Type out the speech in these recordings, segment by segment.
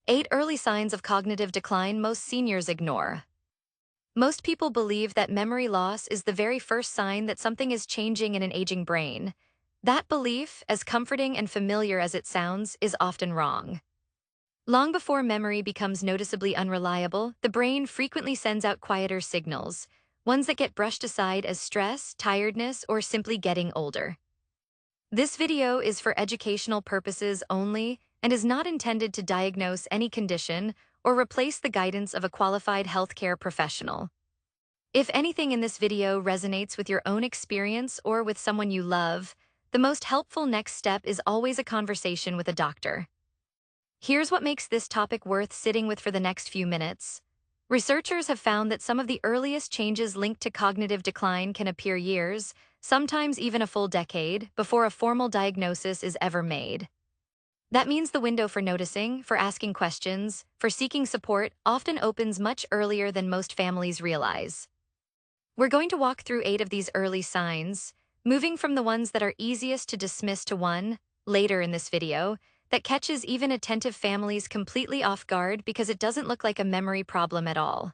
8 early signs of cognitive decline most seniors ignore. Most people believe that memory loss is the very first sign that something is changing in an aging brain. That belief, as comforting and familiar as it sounds, is often wrong. Long before memory becomes noticeably unreliable, the brain frequently sends out quieter signals, ones that get brushed aside as stress, tiredness, or simply getting older. This video is for educational purposes only and is not intended to diagnose any condition or replace the guidance of a qualified healthcare professional. If anything in this video resonates with your own experience or with someone you love, the most helpful next step is always a conversation with a doctor. Here's what makes this topic worth sitting with for the next few minutes. Researchers have found that some of the earliest changes linked to cognitive decline can appear years, sometimes even a full decade, before a formal diagnosis is ever made. That means the window for noticing, for asking questions, for seeking support often opens much earlier than most families realize. We're going to walk through 8 of these early signs, moving from the ones that are easiest to dismiss to one, later in this video, that catches even attentive families completely off guard because it doesn't look like a memory problem at all.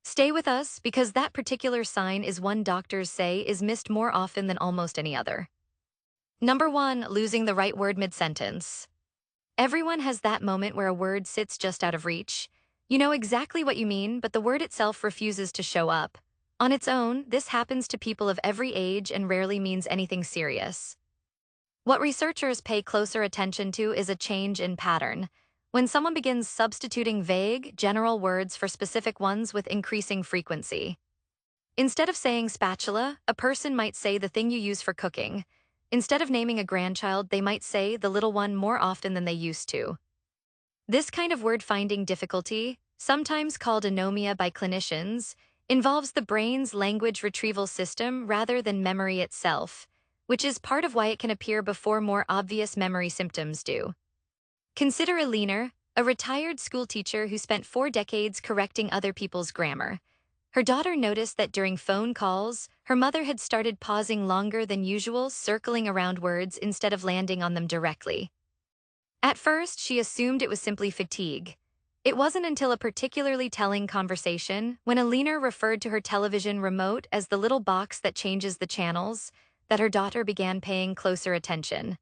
Stay with us because that particular sign is one doctors say is missed more often than almost any other. Number 1, losing the right word mid-sentence. Everyone has that moment where a word sits just out of reach. You know exactly what you mean, but the word itself refuses to show up. On its own, this happens to people of every age and rarely means anything serious. What researchers pay closer attention to is a change in pattern. When someone begins substituting vague, general words for specific ones with increasing frequency. Instead of saying spatula, a person might say the thing you use for cooking. Instead of naming a grandchild, they might say the little one more often than they used to. This kind of word-finding difficulty, sometimes called anomia by clinicians, involves the brain's language retrieval system rather than memory itself, which is part of why it can appear before more obvious memory symptoms do. Consider a leaner, a retired schoolteacher who spent 4 decades correcting other people's grammar. Her daughter noticed that during phone calls, her mother had started pausing longer than usual, circling around words instead of landing on them directly. At first, she assumed it was simply fatigue. It wasn't until a particularly telling conversation, when a leaner referred to her television remote as the little box that changes the channels, that her daughter began paying closer attention.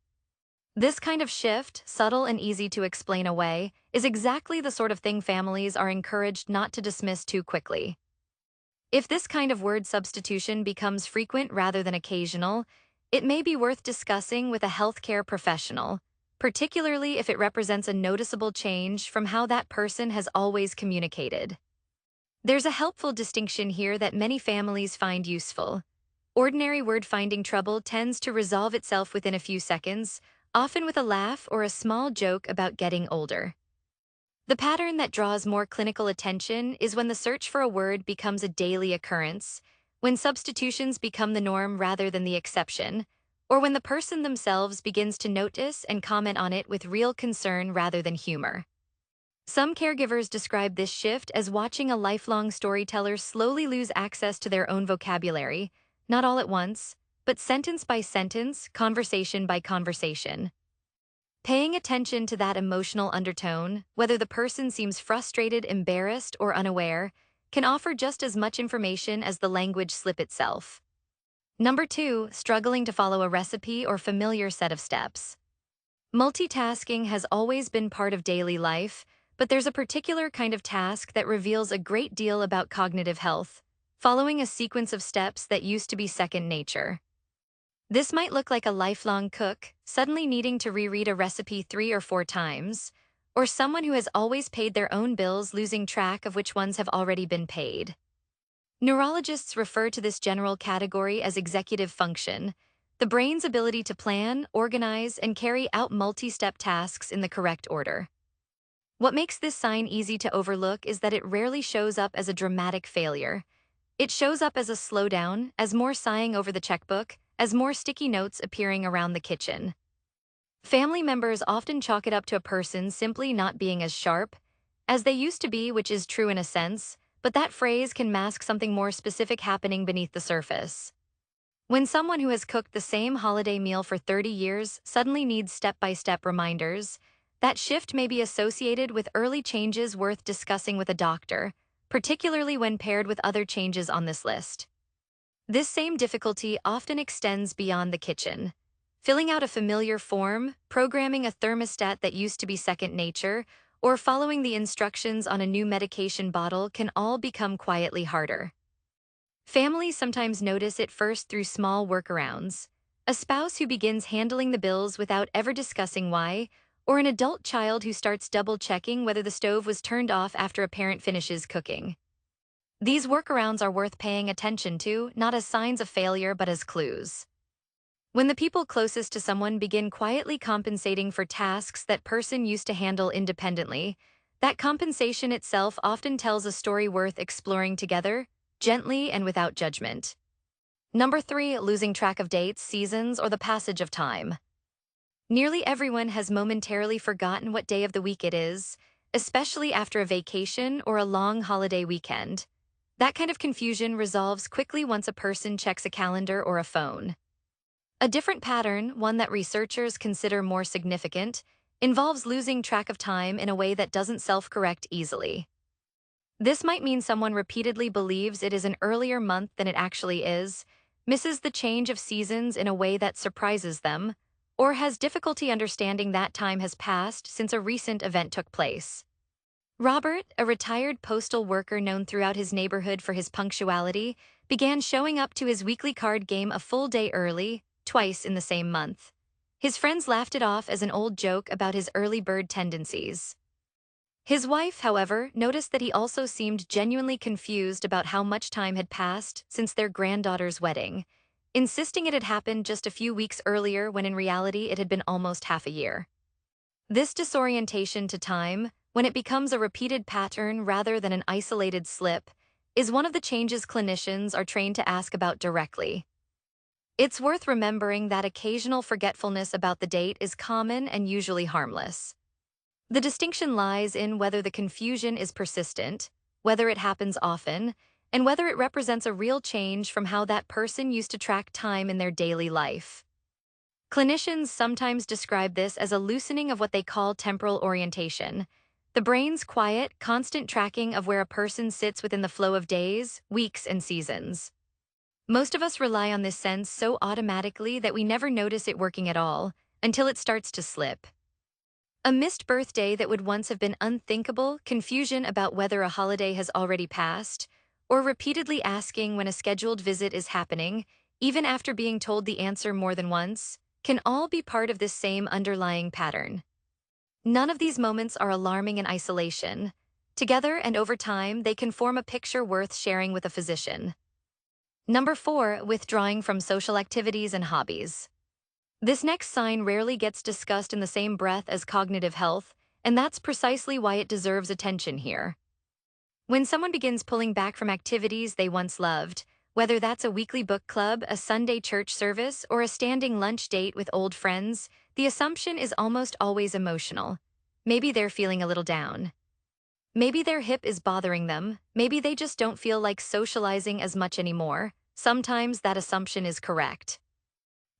This kind of shift, subtle and easy to explain away, is exactly the sort of thing families are encouraged not to dismiss too quickly. If this kind of word substitution becomes frequent rather than occasional, it may be worth discussing with a healthcare professional, particularly if it represents a noticeable change from how that person has always communicated. There's a helpful distinction here that many families find useful. Ordinary word-finding trouble tends to resolve itself within a few seconds, often with a laugh or a small joke about getting older. The pattern that draws more clinical attention is when the search for a word becomes a daily occurrence, when substitutions become the norm rather than the exception, or when the person themselves begins to notice and comment on it with real concern rather than humor. Some caregivers describe this shift as watching a lifelong storyteller slowly lose access to their own vocabulary, not all at once, but sentence by sentence, conversation by conversation. Paying attention to that emotional undertone, whether the person seems frustrated, embarrassed, or unaware, can offer just as much information as the language slip itself. Number 2, struggling to follow a recipe or familiar set of steps. Multitasking has always been part of daily life, but there's a particular kind of task that reveals a great deal about cognitive health, following a sequence of steps that used to be second nature. This might look like a lifelong cook, suddenly needing to reread a recipe 3 or 4 times, or someone who has always paid their own bills losing track of which ones have already been paid. Neurologists refer to this general category as executive function, the brain's ability to plan, organize, and carry out multi-step tasks in the correct order. What makes this sign easy to overlook is that it rarely shows up as a dramatic failure. It shows up as a slowdown, as more sighing over the checkbook, as more sticky notes appearing around the kitchen. Family members often chalk it up to a person simply not being as sharp as they used to be, which is true in a sense, but that phrase can mask something more specific happening beneath the surface. When someone who has cooked the same holiday meal for 30 years suddenly needs step-by-step reminders, That shift may be associated with early changes worth discussing with a doctor, particularly when paired with other changes on this list. This same difficulty often extends beyond the kitchen. Filling out a familiar form, programming a thermostat that used to be second nature, or following the instructions on a new medication bottle can all become quietly harder. Families sometimes notice it first through small workarounds. A spouse who begins handling the bills without ever discussing why, or an adult child who starts double-checking whether the stove was turned off after a parent finishes cooking. These workarounds are worth paying attention to, not as signs of failure but as clues. When the people closest to someone begin quietly compensating for tasks that person used to handle independently, that compensation itself often tells a story worth exploring together, gently and without judgment. Number 3, losing track of dates, seasons, or the passage of time. Nearly everyone has momentarily forgotten what day of the week it is, especially after a vacation or a long holiday weekend. That kind of confusion resolves quickly once a person checks a calendar or a phone. A different pattern, one that researchers consider more significant, involves losing track of time in a way that doesn't self-correct easily. This might mean someone repeatedly believes it is an earlier month than it actually is, misses the change of seasons in a way that surprises them, or has difficulty understanding that time has passed since a recent event took place. Robert, a retired postal worker known throughout his neighborhood for his punctuality, began showing up to his weekly card game a full day early, twice in the same month. His friends laughed it off as an old joke about his early bird tendencies. His wife, however, noticed that he also seemed genuinely confused about how much time had passed since their granddaughter's wedding, insisting it had happened just a few weeks earlier when in reality it had been almost half a year. This disorientation to time, when it becomes a repeated pattern rather than an isolated slip, is one of the changes clinicians are trained to ask about directly. It's worth remembering that occasional forgetfulness about the date is common and usually harmless. The distinction lies in whether the confusion is persistent, whether it happens often, and whether it represents a real change from how that person used to track time in their daily life. Clinicians sometimes describe this as a loosening of what they call temporal orientation, the brain's quiet, constant tracking of where a person sits within the flow of days, weeks, and seasons. Most of us rely on this sense so automatically that we never notice it working at all, until it starts to slip. A missed birthday that would once have been unthinkable, confusion about whether a holiday has already passed, or repeatedly asking when a scheduled visit is happening, even after being told the answer more than once, can all be part of this same underlying pattern. None of these moments are alarming in isolation. Together and over time, they can form a picture worth sharing with a physician. Number 4, withdrawing from social activities and hobbies. This next sign rarely gets discussed in the same breath as cognitive health, and that's precisely why it deserves attention here. When someone begins pulling back from activities they once loved, whether that's a weekly book club, a Sunday church service, or a standing lunch date with old friends, the assumption is almost always emotional. Maybe they're feeling a little down. Maybe their hip is bothering them. Maybe they just don't feel like socializing as much anymore. Sometimes that assumption is correct.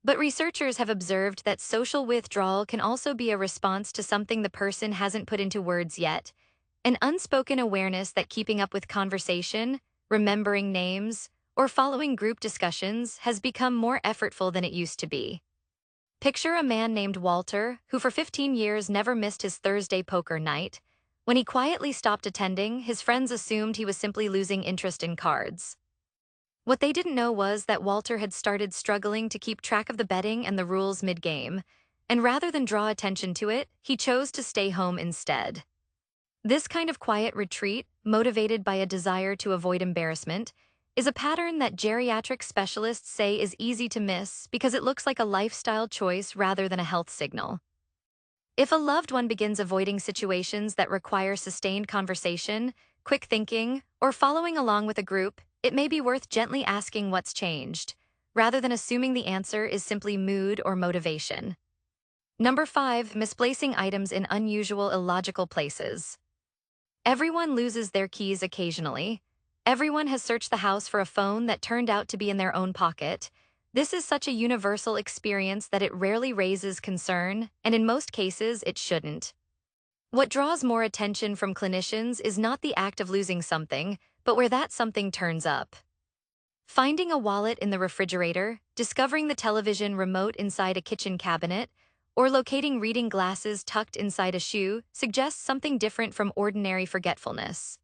But researchers have observed that social withdrawal can also be a response to something the person hasn't put into words yet, an unspoken awareness that keeping up with conversation, remembering names, or following group discussions has become more effortful than it used to be. Picture a man named Walter, who for 15 years never missed his Thursday poker night. When he quietly stopped attending, his friends assumed he was simply losing interest in cards. What they didn't know was that Walter had started struggling to keep track of the betting and the rules mid-game, and rather than draw attention to it, he chose to stay home instead. This kind of quiet retreat, motivated by a desire to avoid embarrassment, is a pattern that geriatric specialists say is easy to miss because it looks like a lifestyle choice rather than a health signal. If a loved one begins avoiding situations that require sustained conversation, quick thinking, or following along with a group, it may be worth gently asking what's changed, rather than assuming the answer is simply mood or motivation. Number 5, misplacing items in unusual, illogical places. Everyone loses their keys occasionally. Everyone has searched the house for a phone that turned out to be in their own pocket. This is such a universal experience that it rarely raises concern, and in most cases, it shouldn't. What draws more attention from clinicians is not the act of losing something, but where that something turns up. Finding a wallet in the refrigerator, discovering the television remote inside a kitchen cabinet, or locating reading glasses tucked inside a shoe suggests something different from ordinary forgetfulness.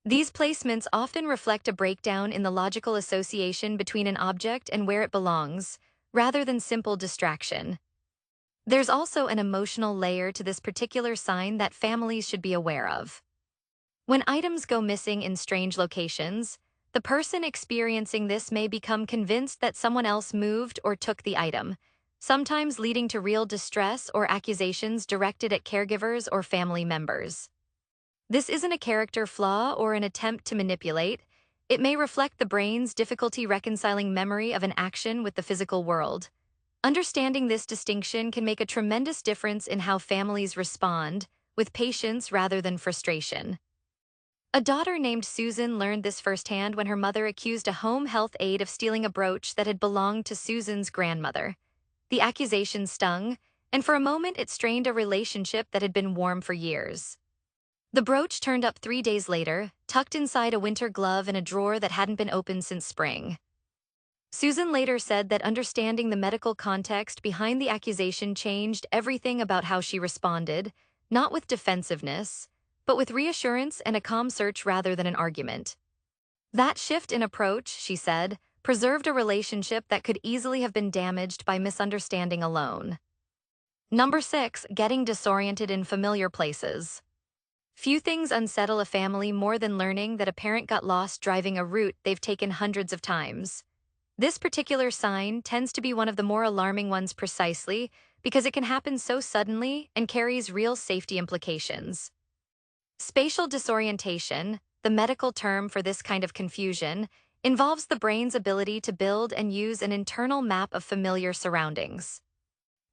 These placements often reflect a breakdown in the logical association between an object and where it belongs, rather than simple distraction. There's also an emotional layer to this particular sign that families should be aware of. When items go missing in strange locations, the person experiencing this may become convinced that someone else moved or took the item, sometimes leading to real distress or accusations directed at caregivers or family members. This isn't a character flaw or an attempt to manipulate. It may reflect the brain's difficulty reconciling memory of an action with the physical world. Understanding this distinction can make a tremendous difference in how families respond, with patience rather than frustration. A daughter named Susan learned this firsthand when her mother accused a home health aide of stealing a brooch that had belonged to Susan's grandmother. The accusation stung, and for a moment it strained a relationship that had been warm for years. The brooch turned up 3 days later, tucked inside a winter glove in a drawer that hadn't been opened since spring. Susan later said that understanding the medical context behind the accusation changed everything about how she responded, not with defensiveness, but with reassurance and a calm search rather than an argument. That shift in approach, she said, preserved a relationship that could easily have been damaged by misunderstanding alone. Number 6, getting disoriented in familiar places. Few things unsettle a family more than learning that a parent got lost driving a route they've taken hundreds of times. This particular sign tends to be one of the more alarming ones precisely because it can happen so suddenly and carries real safety implications. Spatial disorientation, the medical term for this kind of confusion, involves the brain's ability to build and use an internal map of familiar surroundings.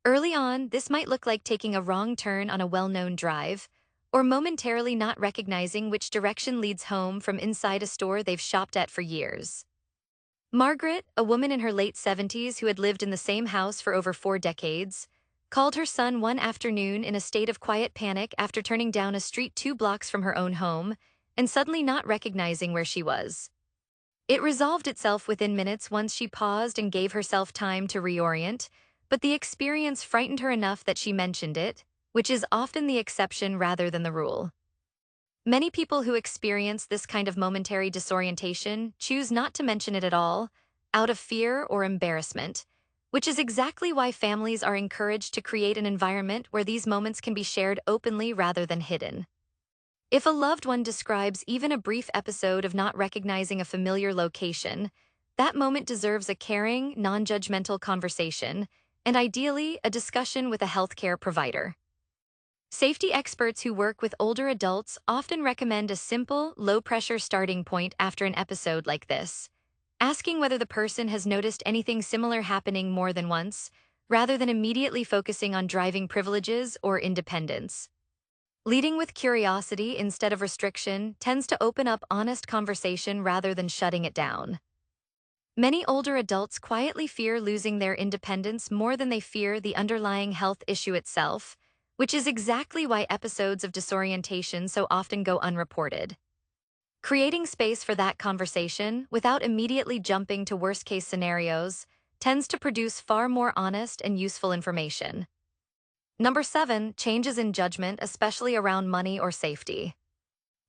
Early on, this might look like taking a wrong turn on a well-known drive, or momentarily not recognizing which direction leads home from inside a store they've shopped at for years. Margaret, a woman in her late 70s who had lived in the same house for over 4 decades, called her son one afternoon in a state of quiet panic after turning down a street 2 blocks from her own home and suddenly not recognizing where she was. It resolved itself within minutes once she paused and gave herself time to reorient, but the experience frightened her enough that she mentioned it, which is often the exception rather than the rule. Many people who experience this kind of momentary disorientation choose not to mention it at all, out of fear or embarrassment, which is exactly why families are encouraged to create an environment where these moments can be shared openly rather than hidden. If a loved one describes even a brief episode of not recognizing a familiar location, that moment deserves a caring, non-judgmental conversation, and ideally, a discussion with a healthcare provider. Safety experts who work with older adults often recommend a simple, low-pressure starting point after an episode like this, asking whether the person has noticed anything similar happening more than once, rather than immediately focusing on driving privileges or independence. Leading with curiosity instead of restriction tends to open up honest conversation rather than shutting it down. Many older adults quietly fear losing their independence more than they fear the underlying health issue itself, which is exactly why episodes of disorientation so often go unreported. Creating space for that conversation without immediately jumping to worst-case scenarios tends to produce far more honest and useful information. Number 7, changes in judgment, especially around money or safety.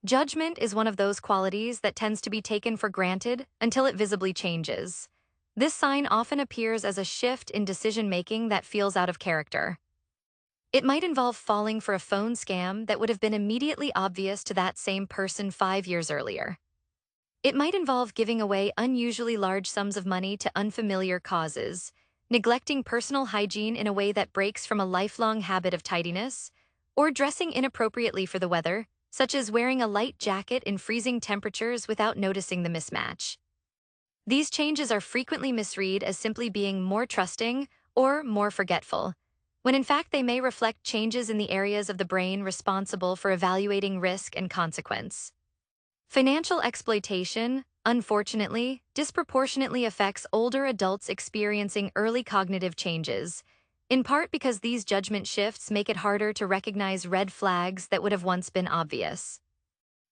Judgment is one of those qualities that tends to be taken for granted until it visibly changes. This sign often appears as a shift in decision-making that feels out of character. It might involve falling for a phone scam that would have been immediately obvious to that same person 5 years earlier. It might involve giving away unusually large sums of money to unfamiliar causes, neglecting personal hygiene in a way that breaks from a lifelong habit of tidiness, or dressing inappropriately for the weather, such as wearing a light jacket in freezing temperatures without noticing the mismatch. These changes are frequently misread as simply being more trusting or more forgetful, when in fact they may reflect changes in the areas of the brain responsible for evaluating risk and consequence. Financial exploitation, unfortunately, disproportionately affects older adults experiencing early cognitive changes, in part because these judgment shifts make it harder to recognize red flags that would have once been obvious.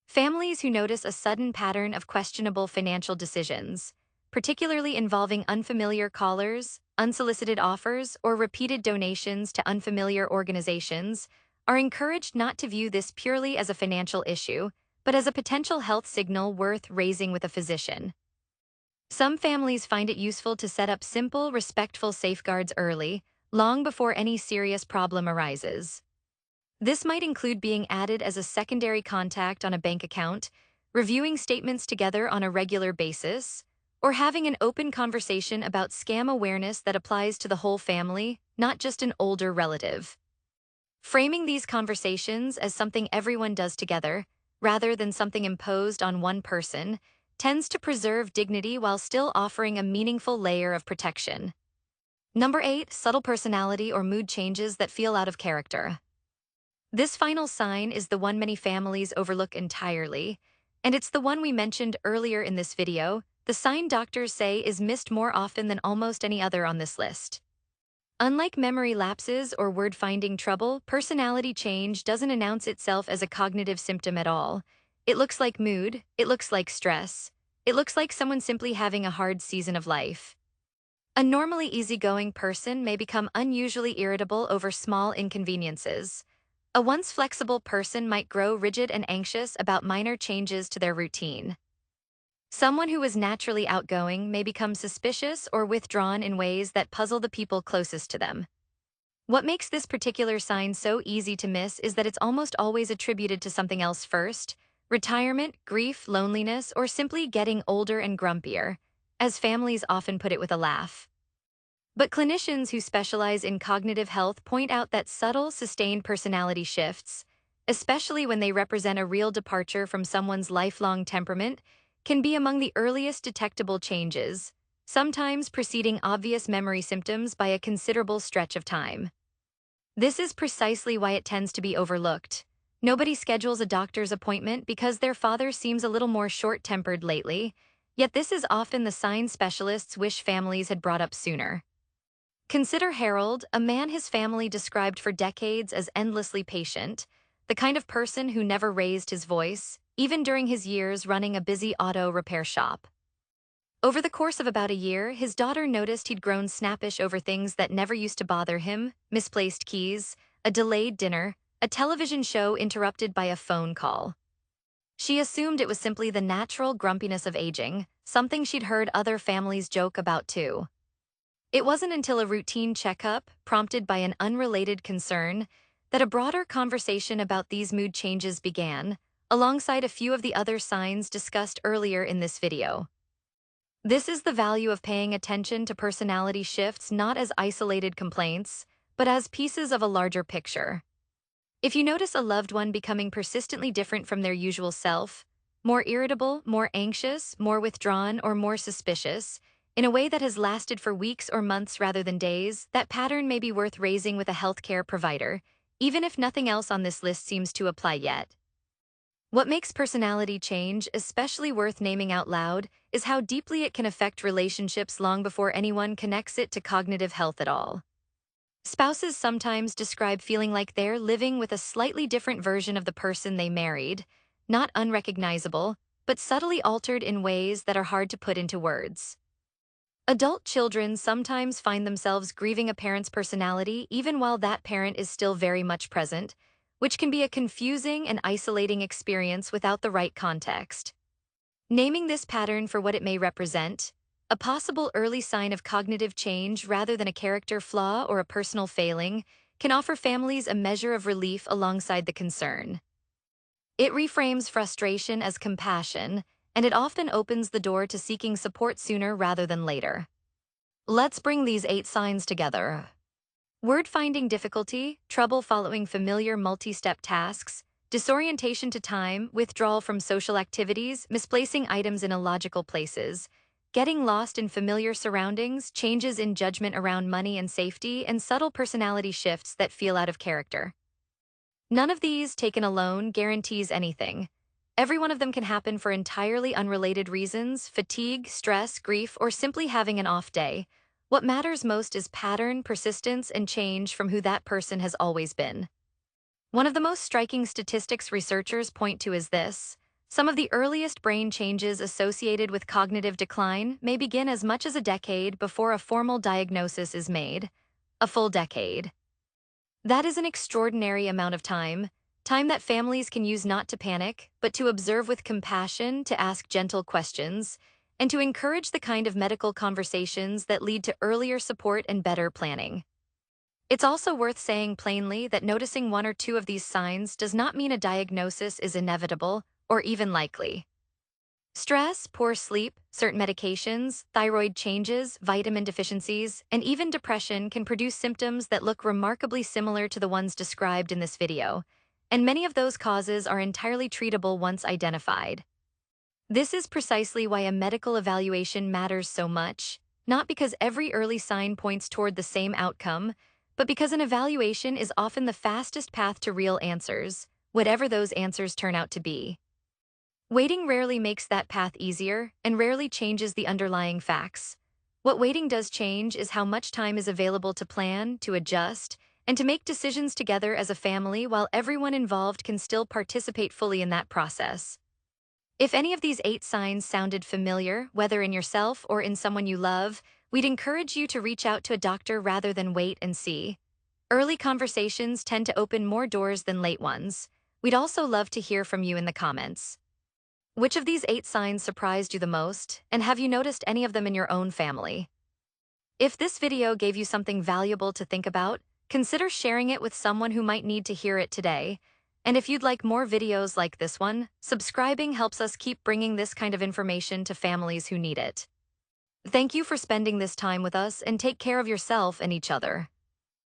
Families who notice a sudden pattern of questionable financial decisions, particularly involving unfamiliar callers, unsolicited offers, or repeated donations to unfamiliar organizations, are encouraged not to view this purely as a financial issue, but as a potential health signal worth raising with a physician. Some families find it useful to set up simple, respectful safeguards early, long before any serious problem arises. This might include being added as a secondary contact on a bank account, reviewing statements together on a regular basis, or having an open conversation about scam awareness that applies to the whole family, not just an older relative. Framing these conversations as something everyone does together, rather than something imposed on one person, tends to preserve dignity while still offering a meaningful layer of protection. Number 8, subtle personality or mood changes that feel out of character. This final sign is the one many families overlook entirely, and it's the one we mentioned earlier in this video, the sign doctors say is missed more often than almost any other on this list. Unlike memory lapses or word-finding trouble, personality change doesn't announce itself as a cognitive symptom at all. It looks like mood, it looks like stress, it looks like someone simply having a hard season of life. A normally easygoing person may become unusually irritable over small inconveniences. A once flexible person might grow rigid and anxious about minor changes to their routine. Someone who is naturally outgoing may become suspicious or withdrawn in ways that puzzle the people closest to them. What makes this particular sign so easy to miss is that it's almost always attributed to something else first: retirement, grief, loneliness, or simply getting older and grumpier, as families often put it with a laugh. But clinicians who specialize in cognitive health point out that subtle, sustained personality shifts, especially when they represent a real departure from someone's lifelong temperament, can be among the earliest detectable changes, sometimes preceding obvious memory symptoms by a considerable stretch of time. This is precisely why it tends to be overlooked. Nobody schedules a doctor's appointment because their father seems a little more short-tempered lately, yet this is often the sign specialists wish families had brought up sooner. Consider Harold, a man his family described for decades as endlessly patient, the kind of person who never raised his voice, even during his years running a busy auto repair shop. Over the course of about a year, his daughter noticed he'd grown snappish over things that never used to bother him: misplaced keys, a delayed dinner, a television show interrupted by a phone call. She assumed it was simply the natural grumpiness of aging, something she'd heard other families joke about too. It wasn't until a routine checkup, prompted by an unrelated concern, that a broader conversation about these mood changes began, alongside a few of the other signs discussed earlier in this video. This is the value of paying attention to personality shifts not as isolated complaints, but as pieces of a larger picture. If you notice a loved one becoming persistently different from their usual self, more irritable, more anxious, more withdrawn, or more suspicious, in a way that has lasted for weeks or months rather than days, that pattern may be worth raising with a healthcare provider, even if nothing else on this list seems to apply yet. What makes personality change especially worth naming out loud is how deeply it can affect relationships long before anyone connects it to cognitive health at all. Spouses sometimes describe feeling like they're living with a slightly different version of the person they married, not unrecognizable, but subtly altered in ways that are hard to put into words. Adult children sometimes find themselves grieving a parent's personality even while that parent is still very much present, which can be a confusing and isolating experience without the right context. Naming this pattern for what it may represent, a possible early sign of cognitive change rather than a character flaw or a personal failing, can offer families a measure of relief alongside the concern. It reframes frustration as compassion, and it often opens the door to seeking support sooner rather than later. Let's bring these 8 signs together. Word-finding difficulty, trouble following familiar multi-step tasks, disorientation to time, withdrawal from social activities, misplacing items in illogical places, getting lost in familiar surroundings, changes in judgment around money and safety, and subtle personality shifts that feel out of character. None of these, taken alone, guarantees anything. Every one of them can happen for entirely unrelated reasons: fatigue, stress, grief, or simply having an off day. What matters most is pattern, persistence, and change from who that person has always been. One of the most striking statistics researchers point to is this. Some of the earliest brain changes associated with cognitive decline may begin as much as a decade before a formal diagnosis is made. A full decade. That is an extraordinary amount of time, time that families can use not to panic, but to observe with compassion, to ask gentle questions, and to encourage the kind of medical conversations that lead to earlier support and better planning. It's also worth saying plainly that noticing one or two of these signs does not mean a diagnosis is inevitable or even likely. Stress, poor sleep, certain medications, thyroid changes, vitamin deficiencies, and even depression can produce symptoms that look remarkably similar to the ones described in this video, and many of those causes are entirely treatable once identified. This is precisely why a medical evaluation matters so much, not because every early sign points toward the same outcome, but because an evaluation is often the fastest path to real answers, whatever those answers turn out to be. Waiting rarely makes that path easier and rarely changes the underlying facts. What waiting does change is how much time is available to plan, to adjust, and to make decisions together as a family while everyone involved can still participate fully in that process. If any of these 8 signs sounded familiar, whether in yourself or in someone you love, we'd encourage you to reach out to a doctor rather than wait and see. Early conversations tend to open more doors than late ones. We'd also love to hear from you in the comments. Which of these 8 signs surprised you the most, and have you noticed any of them in your own family? If this video gave you something valuable to think about, consider sharing it with someone who might need to hear it today. And if you'd like more videos like this one, subscribing helps us keep bringing this kind of information to families who need it. Thank you for spending this time with us, and take care of yourself and each other.